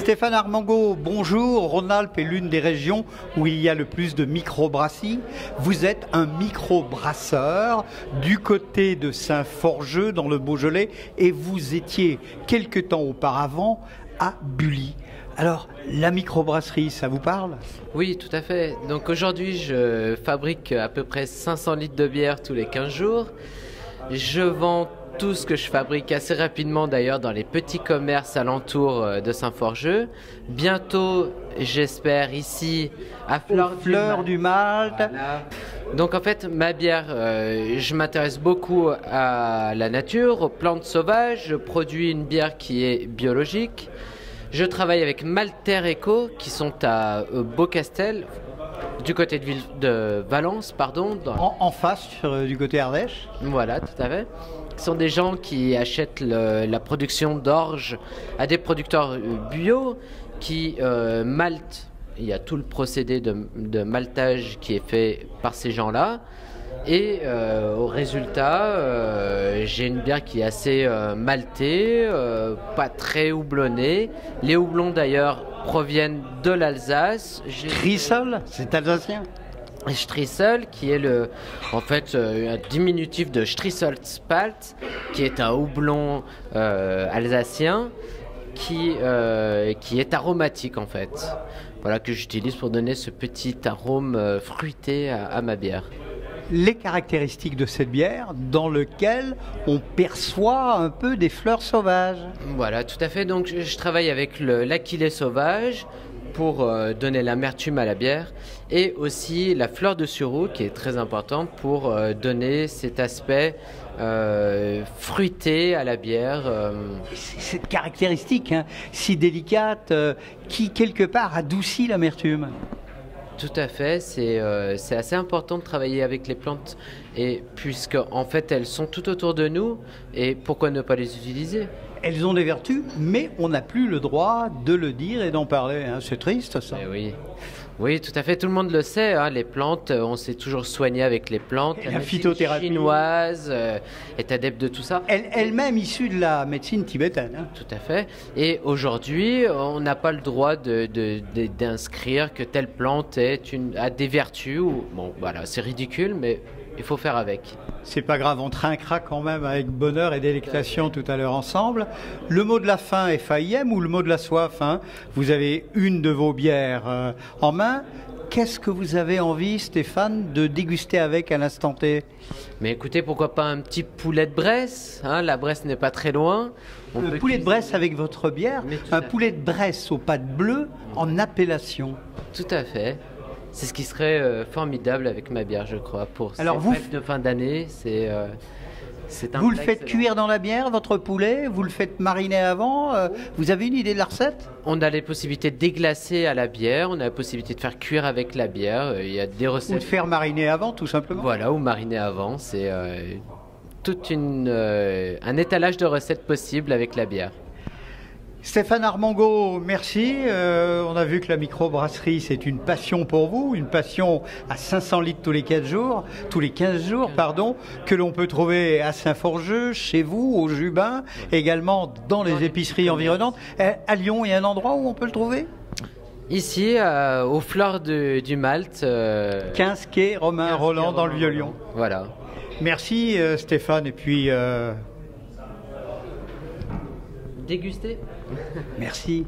Stéphane Armango, bonjour. Rhône-Alpes est l'une des régions où il y a le plus de microbrasseries. Vous êtes un microbrasseur du côté de Saint-Forgeux dans le Beaujolais et vous étiez quelque temps auparavant à Bully. Alors, la microbrasserie, ça vous parle? Oui, tout à fait. Donc aujourd'hui, je fabrique à peu près 500 litres de bière tous les 15 jours. Je vends tout ce que je fabrique assez rapidement d'ailleurs dans les petits commerces alentours de Saint-Forgeux. Bientôt, j'espère, ici à Fleur du Malte. Voilà. Donc en fait, ma bière, je m'intéresse beaucoup à la nature, aux plantes sauvages. Je produis une bière qui est biologique. Je travaille avec Malter Eco qui sont à Beaucastel, du côté de Valence, pardon. En face, du côté Ardèche. Voilà, tout à fait. Ce sont des gens qui achètent la production d'orge à des producteurs bio qui maltent. Il y a tout le procédé de maltage qui est fait par ces gens-là. Et au résultat, j'ai une bière qui est assez maltée, pas très houblonnée. Les houblons d'ailleurs proviennent de l'Alsace. Strissel, c'est alsacien. Strissel, qui est en fait un diminutif de Strisselspalt, qui est un houblon alsacien qui est aromatique en fait. Voilà, que j'utilise pour donner ce petit arôme fruité à ma bière. Les caractéristiques de cette bière dans lequel on perçoit un peu des fleurs sauvages. Voilà, tout à fait. Donc je travaille avec l'achillée sauvage pour donner l'amertume à la bière et aussi la fleur de sureau qui est très importante pour donner cet aspect fruité à la bière. Cette caractéristique si délicate qui quelque part adoucit l'amertume. Tout à fait, c'est assez important de travailler avec les plantes et puisque en fait elles sont tout autour de nous et pourquoi ne pas les utiliser? Elles ont des vertus, mais on n'a plus le droit de le dire et d'en parler. C'est triste ça. Oui. Oui, tout à fait, tout le monde le sait, les plantes, on s'est toujours soigné avec les plantes. La phytothérapie chinoise est adepte de tout ça. Elle-même issue de la médecine tibétaine. Tout à fait. Et aujourd'hui, on n'a pas le droit d'inscrire que telle plante a des vertus. Bon, voilà, c'est ridicule, mais il faut faire avec. C'est pas grave, on trinquera quand même avec bonheur et délectation tout à l'heure ensemble. Le mot de la fin est FAIM ou le mot de la soif Vous avez une de vos bières en main. Qu'est-ce que vous avez envie, Stéphane, de déguster avec à l'instant T? Mais écoutez, pourquoi pas un petit poulet de Bresse La Bresse n'est pas très loin. Le poulet de Bresse avec votre bière, un poulet de Bresse aux pâtes bleues en appellation. Tout à fait. C'est ce qui serait formidable avec ma bière, je crois, pour cette fête de fin d'année. C'est un vous le faites cuire dans la bière, votre poulet? Vous le faites mariner avant? Vous avez une idée de la recette? On a les possibilités de déglacer à la bière, on a la possibilité de faire cuire avec la bière. Il y a des recettes. Ou de faire mariner avant, tout simplement. Voilà, ou mariner avant. C'est tout un étalage de recettes possibles avec la bière. Stéphane Armango, merci. On a vu que la microbrasserie, c'est une passion pour vous, une passion à 500 litres tous les 15 jours, que l'on peut trouver à Saint-Forgeux, chez vous, au Jubin, également dans les épiceries environnantes. À Lyon, il y a un endroit où on peut le trouver? Ici, aux Fleurs du Malte. 15 quai Romain Roland dans le Vieux-Lyon. Voilà. Merci Stéphane, et puis... Déguster. Merci.